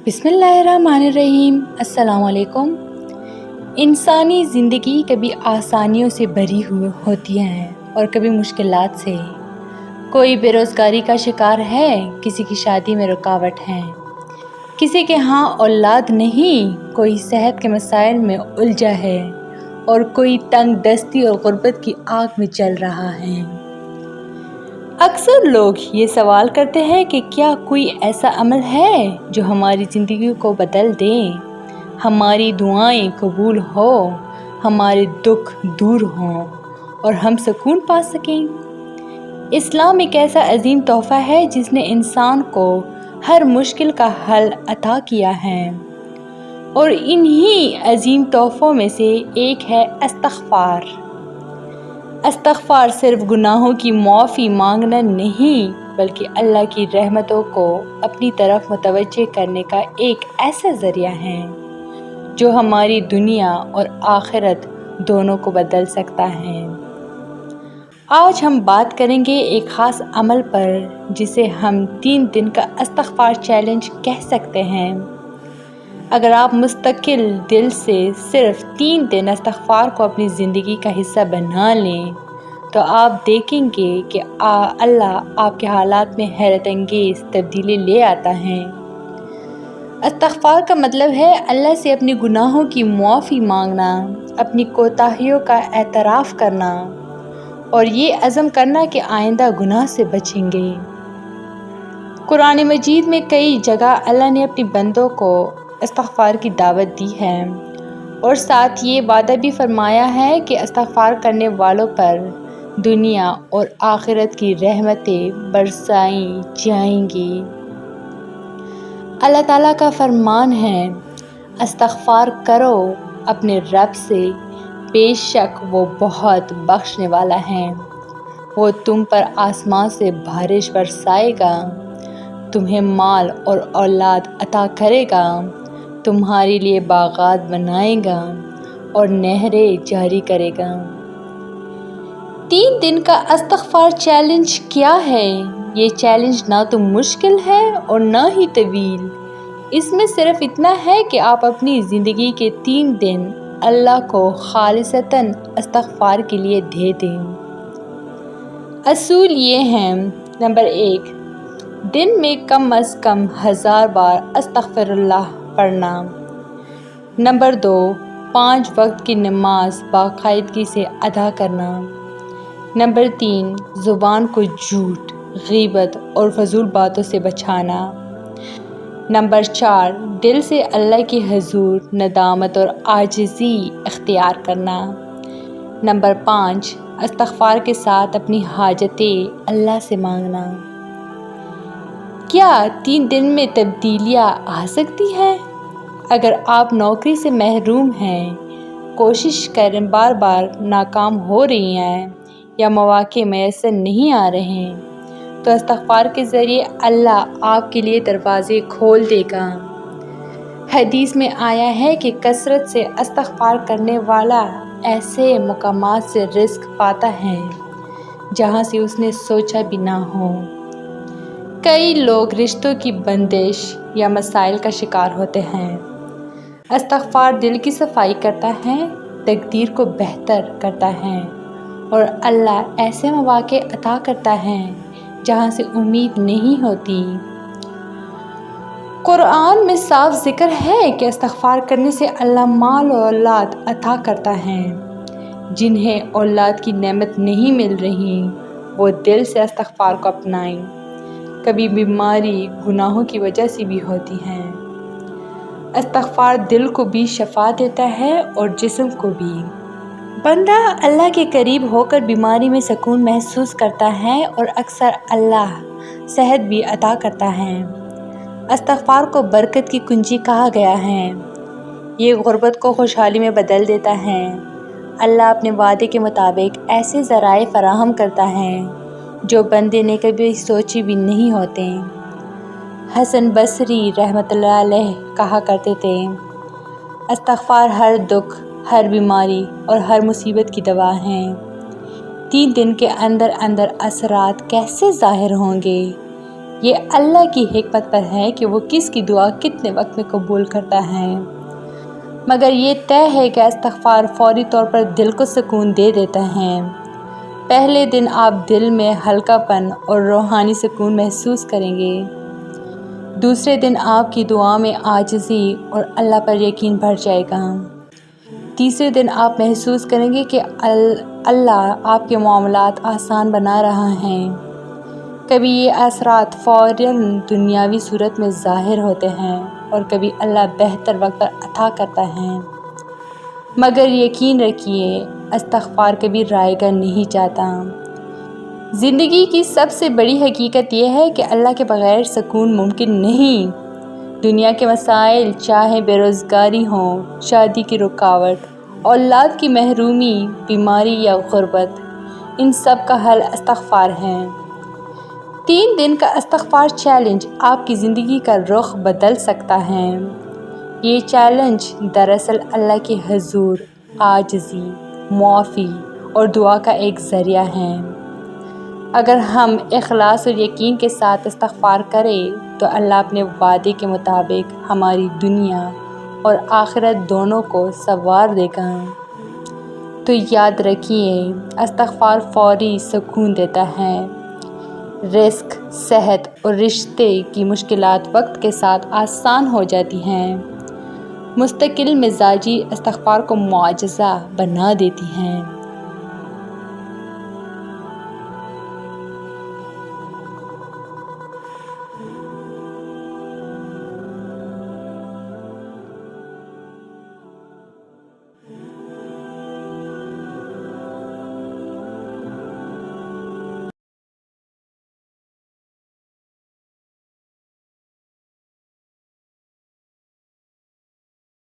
बिस्मिल्लाहिर्रहमानिर्रहीम। अस्सलाम वालेकुम। इंसानी ज़िंदगी कभी आसानियों से भरी हुई होती है और कभी मुश्किलात से। कोई बेरोज़गारी का शिकार है, किसी की शादी में रुकावट है, किसी के यहाँ औलाद नहीं, कोई सेहत के मसाइल में उलझा है और कोई तंग दस्ती और गुर्बत की आग में जल रहा है। अक्सर लोग ये सवाल करते हैं कि क्या कोई ऐसा अमल है जो हमारी ज़िंदगी को बदल दे, हमारी दुआएं कबूल हो, हमारे दुख दूर हों और हम सुकून पा सकें। इस्लाम एक ऐसा अजीम तोहफ़ा है जिसने इंसान को हर मुश्किल का हल अता किया है और इन्हीं अजीम तोहफ़ों में से एक है इस्तिग़फ़ार। इस्तिग़फ़ार सिर्फ गुनाहों की माफ़ी मांगना नहीं, बल्कि अल्लाह की रहमतों को अपनी तरफ मुतवज्जे करने का एक ऐसा ज़रिया है जो हमारी दुनिया और आखिरत दोनों को बदल सकता है। आज हम बात करेंगे एक ख़ास अमल पर जिसे हम 3 दिन का इस्तिग़फ़ार चैलेंज कह सकते हैं। अगर आप मुस्तकिल दिल से सिर्फ 3 दिन इस्तिग़फ़ार को अपनी ज़िंदगी का हिस्सा बना लें तो आप देखेंगे कि अल्लाह आपके हालात में हैरत अंगेज़ तब्दीली ले आता है। इस्तिग़फ़ार का मतलब है अल्लाह से अपने गुनाहों की माफ़ी मांगना, अपनी कोताहियों का एतराफ़ करना और ये अज़म करना कि आइंदा गुनाह से बचेंगे। कुरान मजीद में कई जगह अल्लाह ने अपने बंदों को इस्तिग़फ़ार की दावत दी है और साथ ये वादा भी फरमाया है कि इस्तिग़फ़ार करने वालों पर दुनिया और आखिरत की रहमतें बरसाई जाएंगी। अल्लाह ताला का फरमान है, इस्तिग़फ़ार करो अपने रब से, बेशक वो बहुत बख्शने वाला है। वो तुम पर आसमान से बारिश बरसाएगा, तुम्हें माल और औलाद अता करेगा, तुम्हारे लिए बागात बनाएगा और नहरें जारी करेगा। 3 दिन का इस्तिग़फ़ार चैलेंज क्या है? ये चैलेंज ना तो मुश्किल है और ना ही तवील। इसमें सिर्फ इतना है कि आप अपनी ज़िंदगी के 3 दिन अल्लाह को खालिसतन इस्तिग़फ़ार के लिए दे दें। असूल ये हैं, नंबर 1, दिन में कम अज़ कम 1000 बार अस्तग़फ़िरुल्लाह पढ़ना। नंबर 2, 5 वक्त की नमाज बाकायदगी से अदा करना। नंबर 3, ज़ुबान को झूठ, ग़ीबत और फ़ज़ूल बातों से बचाना। नंबर 4, दिल से अल्लाह के हुज़ूर नदामत और आजिज़ी इख्तियार करना। नंबर 5, इस्तिग़फ़ार के साथ अपनी हाजतें अल्लाह से मांगना। क्या 3 दिन में तब्दीलियाँ आ सकती हैं? अगर आप नौकरी से महरूम हैं, कोशिश करें बार बार नाकाम हो रही हैं या मौक़े मैसर नहीं आ रहे हैं, तो इस्तिग़फ़ार के ज़रिए अल्लाह आपके लिए दरवाज़े खोल देगा। हदीस में आया है कि कसरत से इस्तिग़फ़ार करने वाला ऐसे मकामात से रिज़्क़ पाता है जहाँ से उसने सोचा भी ना हो। कई लोग रिश्तों की बंदिश या मसाइल का शिकार होते हैं। इस्तिग़फ़ार दिल की सफाई करता है, तकदीर को बेहतर करता है और अल्लाह ऐसे मौक़े अता करता है जहाँ से उम्मीद नहीं होती। कुरान में साफ ज़िक्र है कि इस्तिग़फ़ार करने से अल्लाह माल और औलाद अता करता है। जिन्हें औलाद की नेमत नहीं मिल रही, वो दिल से इस्तिग़फ़ार को अपनाएं। कभी बीमारी गुनाहों की वजह से भी होती है। इस्तिग़फ़ार दिल को भी शफ़ा देता है और जिस्म को भी। बंदा अल्लाह के करीब होकर बीमारी में सुकून महसूस करता है और अक्सर अल्लाह सेहत भी अता करता है। इस्तिग़फ़ार को बरकत की कुंजी कहा गया है। ये गुर्बत को खुशहाली में बदल देता है। अल्लाह अपने वादे के मुताबिक ऐसे ज़राए फ़राहम करता है जो बंदे ने कभी सोची भी नहीं होते। हसन बसरी रहमतुल्लाह अलैह कहा करते थे, इस्तिग़फ़ार हर दुख, हर बीमारी और हर मुसीबत की दवा है। 3 दिन के अंदर अंदर असरात कैसे ज़ाहिर होंगे? یہ اللہ کی حکمت پر ہے کہ وہ کس کی دعا کتنے وقت میں قبول کرتا ہے، مگر یہ طے ہے کہ استغفار فوری طور پر دل کو سکون دے دیتا ہے۔ پہلے دن آپ دل میں ہلکا پن اور روحانی سکون محسوس کریں گے۔ دوسرے دن آپ کی دعا میں عاجزی اور اللہ پر یقین بڑھ جائے گا۔ تیسرے دن آپ محسوس کریں گے کہ اللہ آپ کے معاملات آسان بنا رہا ہے۔ کبھی یہ اثرات فوراً دنیاوی صورت میں ظاہر ہوتے ہیں اور کبھی اللہ بہتر وقت پر عطا کرتا ہے۔ مگر یقین رکھیے، استغفار کبھی رائے گاہ نہیں جاتا۔ زندگی کی سب سے بڑی حقیقت یہ ہے کہ اللہ کے بغیر سکون ممکن نہیں۔ دنیا کے مسائل، چاہے بے روزگاری ہوں، شادی کی رکاوٹ، اولاد کی محرومی، بیماری یا غربت، ان سب کا حل استغفار ہے۔ 3 دن کا استغفار چیلنج آپ کی زندگی کا رخ بدل سکتا ہے۔ یہ چیلنج دراصل اللہ کے حضور عاجزی، معافی اور دعا کا ایک ذریعہ ہے۔ اگر ہم اخلاص اور یقین کے ساتھ استغفار کریں تو اللہ اپنے وعدے کے مطابق ہماری دنیا اور آخرت دونوں کو سنوار دے گا۔ تو یاد رکھیے، استغفار فوری سکون دیتا ہے۔ رزق، صحت اور رشتے کی مشکلات وقت کے ساتھ آسان ہو جاتی ہیں۔ مستقل مزاجی استغفار کو معجزہ بنا دیتی ہیں۔